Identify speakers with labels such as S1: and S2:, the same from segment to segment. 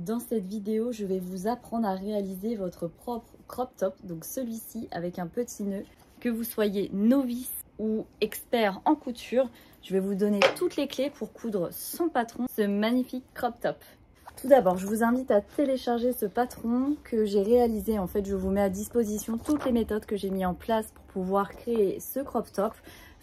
S1: Dans cette vidéo, je vais vous apprendre à réaliser votre propre crop top, donc celui-ci avec un petit nœud. Que vous soyez novice ou expert en couture, je vais vous donner toutes les clés pour coudre son patron, ce magnifique crop top. Tout d'abord, je vous invite à télécharger ce patron que j'ai réalisé. En fait, je vous mets à disposition toutes les méthodes que j'ai mis en place pour pouvoir créer ce crop top.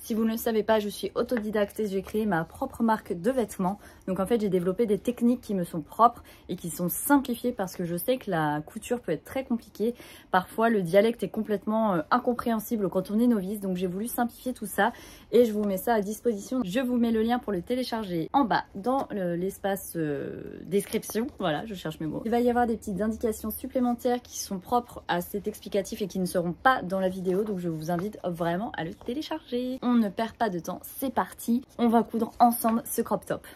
S1: Si vous ne le savez pas, je suis autodidacte et j'ai créé ma propre marque de vêtements. Donc en fait, j'ai développé des techniques qui me sont propres et qui sont simplifiées parce que je sais que la couture peut être très compliquée. Parfois, le dialecte est complètement incompréhensible quand on est novice. Donc j'ai voulu simplifier tout ça et je vous mets ça à disposition. Je vous mets le lien pour le télécharger en bas dans l'espace description. Voilà, je cherche mes mots. Il va y avoir des petites indications supplémentaires qui sont propres à cet explicatif et qui ne seront pas dans la vidéo. Donc je vous invite vraiment à le télécharger. On ne perd pas de temps, c'est parti, on va coudre ensemble ce crop top.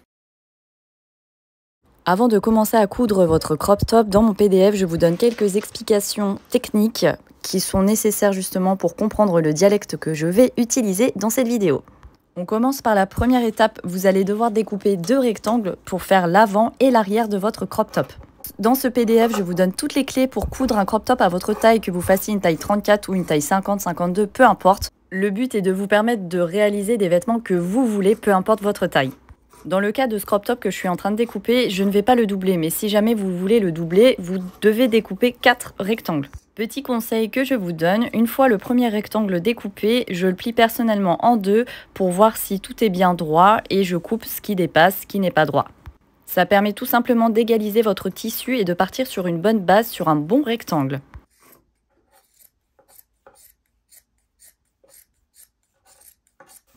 S1: Avant de commencer à coudre votre crop top, dans mon PDF, je vous donne quelques explications techniques qui sont nécessaires justement pour comprendre le dialecte que je vais utiliser dans cette vidéo. On commence par la première étape, vous allez devoir découper 2 rectangles pour faire l'avant et l'arrière de votre crop top. Dans ce PDF, je vous donne toutes les clés pour coudre un crop top à votre taille, que vous fassiez une taille 34 ou une taille 50, 52, peu importe. Le but est de vous permettre de réaliser des vêtements que vous voulez, peu importe votre taille. Dans le cas de ce crop top que je suis en train de découper, je ne vais pas le doubler, mais si jamais vous voulez le doubler, vous devez découper 4 rectangles. Petit conseil que je vous donne, une fois le premier rectangle découpé, je le plie personnellement en 2 pour voir si tout est bien droit et je coupe ce qui dépasse, ce qui n'est pas droit. Ça permet tout simplement d'égaliser votre tissu et de partir sur une bonne base, sur un bon rectangle.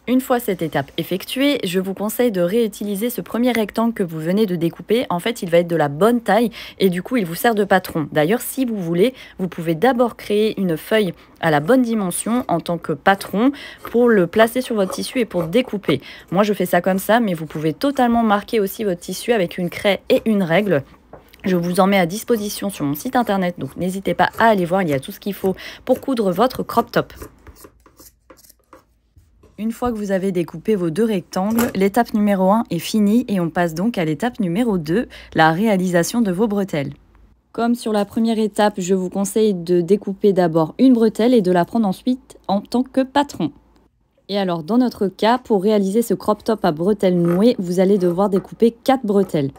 S1: Une fois cette étape effectuée, je vous conseille de réutiliser ce premier rectangle que vous venez de découper. En fait, il va être de la bonne taille et du coup, il vous sert de patron. D'ailleurs, si vous voulez, vous pouvez d'abord créer une feuille à la bonne dimension en tant que patron pour le placer sur votre tissu et pour découper. Moi, je fais ça comme ça, mais vous pouvez totalement marquer aussi votre tissu avec une craie et une règle. Je vous en mets à disposition sur mon site internet, donc n'hésitez pas à aller voir, il y a tout ce qu'il faut pour coudre votre crop top. Une fois que vous avez découpé vos 2 rectangles, l'étape numéro 1 est finie et on passe donc à l'étape numéro 2, la réalisation de vos bretelles. Comme sur la première étape, je vous conseille de découper d'abord une bretelle et de la prendre ensuite en tant que patron. Et alors dans notre cas, pour réaliser ce crop top à bretelles nouées, vous allez devoir découper 4 bretelles.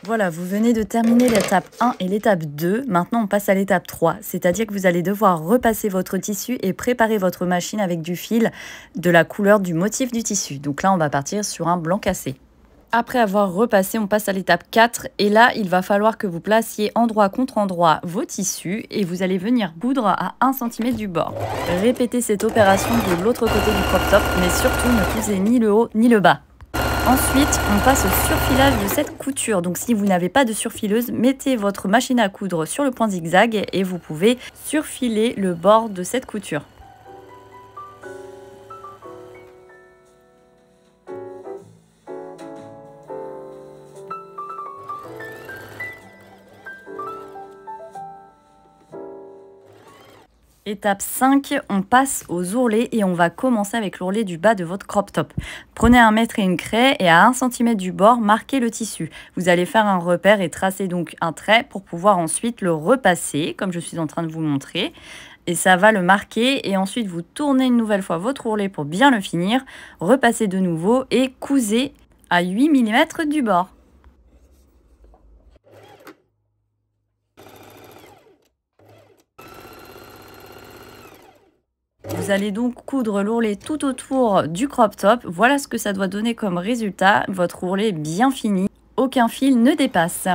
S1: Voilà, vous venez de terminer l'étape 1 et l'étape 2. Maintenant, on passe à l'étape 3, c'est-à-dire que vous allez devoir repasser votre tissu et préparer votre machine avec du fil de la couleur du motif du tissu. Donc là, on va partir sur un blanc cassé. Après avoir repassé, on passe à l'étape 4 et là, il va falloir que vous placiez endroit contre endroit vos tissus et vous allez venir coudre à 1 cm du bord. Répétez cette opération de l'autre côté du crop top, mais surtout ne cousez ni le haut ni le bas. Ensuite, on passe au surfilage de cette couture. Donc si vous n'avez pas de surfileuse, mettez votre machine à coudre sur le point zigzag et vous pouvez surfiler le bord de cette couture. Étape 5, on passe aux ourlets et on va commencer avec l'ourlet du bas de votre crop top. Prenez un mètre et une craie et à 1 cm du bord, marquez le tissu. Vous allez faire un repère et tracer donc un trait pour pouvoir ensuite le repasser, comme je suis en train de vous montrer. Et ça va le marquer et ensuite vous tournez une nouvelle fois votre ourlet pour bien le finir, repassez de nouveau et cousez à 8 mm du bord. Vous allez donc coudre l'ourlet tout autour du crop top. Voilà ce que ça doit donner comme résultat. Votre ourlet est bien fini, aucun fil ne dépasse.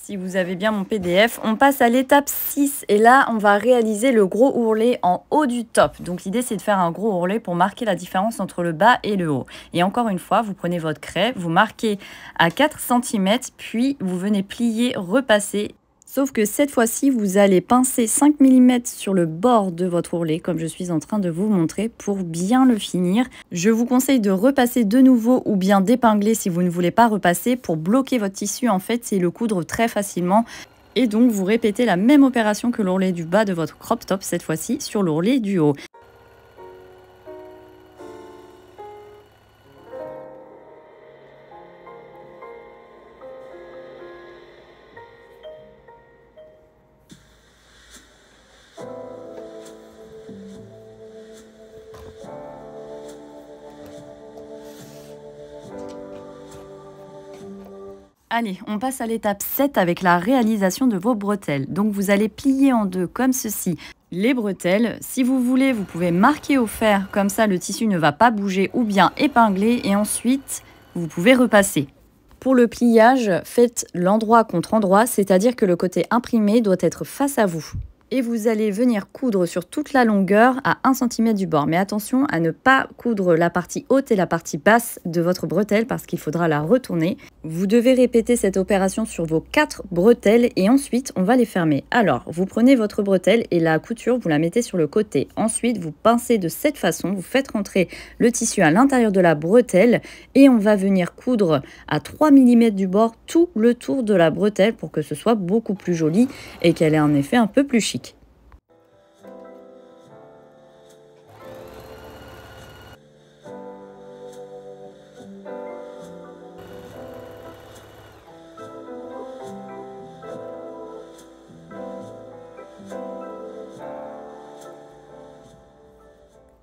S1: Si vous avez bien mon PDF, on passe à l'étape 6 et là, on va réaliser le gros ourlet en haut du top. Donc l'idée, c'est de faire un gros ourlet pour marquer la différence entre le bas et le haut. Et encore une fois, vous prenez votre craie, vous marquez à 4 cm, puis vous venez plier, repasser. Sauf que cette fois-ci, vous allez pincer 5 mm sur le bord de votre ourlet, comme je suis en train de vous montrer, pour bien le finir. Je vous conseille de repasser de nouveau ou bien d'épingler si vous ne voulez pas repasser pour bloquer votre tissu en fait et le coudre très facilement. Et donc, vous répétez la même opération que l'ourlet du bas de votre crop top, cette fois-ci sur l'ourlet du haut. Allez, on passe à l'étape 7 avec la réalisation de vos bretelles. Donc vous allez plier en deux comme ceci les bretelles. Si vous voulez, vous pouvez marquer au fer, comme ça le tissu ne va pas bouger, ou bien épingler et ensuite vous pouvez repasser. Pour le pliage, faites l'endroit contre endroit, c'est-à-dire que le côté imprimé doit être face à vous. Et vous allez venir coudre sur toute la longueur à 1 cm du bord. Mais attention à ne pas coudre la partie haute et la partie basse de votre bretelle parce qu'il faudra la retourner. Vous devez répéter cette opération sur vos 4 bretelles et ensuite on va les fermer. Alors, vous prenez votre bretelle et la couture, vous la mettez sur le côté. Ensuite, vous pincez de cette façon, vous faites rentrer le tissu à l'intérieur de la bretelle et on va venir coudre à 3 mm du bord tout le tour de la bretelle pour que ce soit beaucoup plus joli et qu'elle ait un effet un peu plus chic.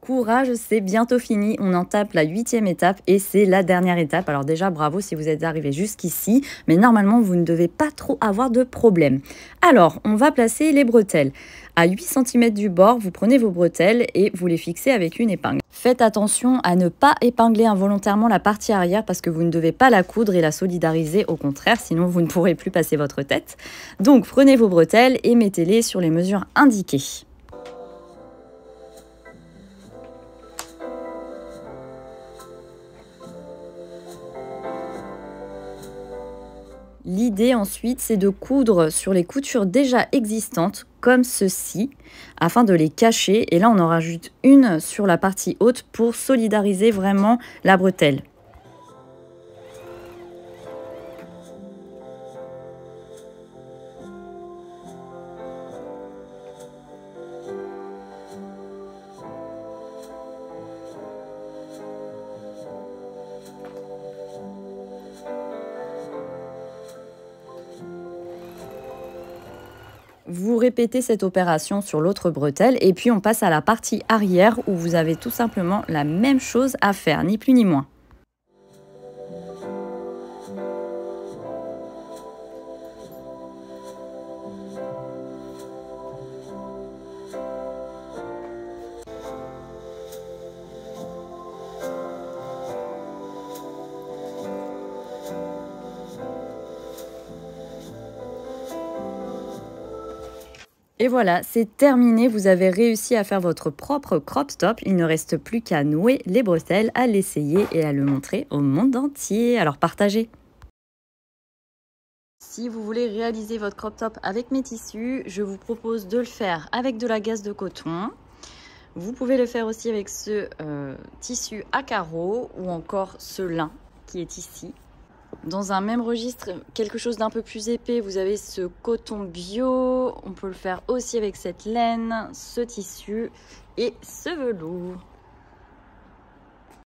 S1: Courage, c'est bientôt fini. On en tape la 8e étape et c'est la dernière étape. Alors déjà, bravo si vous êtes arrivé jusqu'ici, mais normalement, vous ne devez pas trop avoir de problème. Alors, on va placer les bretelles. À 8 cm du bord, vous prenez vos bretelles et vous les fixez avec une épingle. Faites attention à ne pas épingler involontairement la partie arrière parce que vous ne devez pas la coudre et la solidariser, au contraire, sinon vous ne pourrez plus passer votre tête. Donc, prenez vos bretelles et mettez-les sur les mesures indiquées. L'idée ensuite, c'est de coudre sur les coutures déjà existantes, comme ceci, afin de les cacher. Et là, on en rajoute une sur la partie haute pour solidariser vraiment la bretelle. Vous répétez cette opération sur l'autre bretelle et puis on passe à la partie arrière où vous avez tout simplement la même chose à faire, ni plus ni moins. Et voilà, c'est terminé, vous avez réussi à faire votre propre crop top. Il ne reste plus qu'à nouer les bretelles, à l'essayer et à le montrer au monde entier. Alors partagez! Si vous voulez réaliser votre crop top avec mes tissus, je vous propose de le faire avec de la gaze de coton. Vous pouvez le faire aussi avec ce tissu à carreaux ou encore ce lin qui est ici. Dans un même registre, quelque chose d'un peu plus épais, vous avez ce coton bio. On peut le faire aussi avec cette laine, ce tissu et ce velours.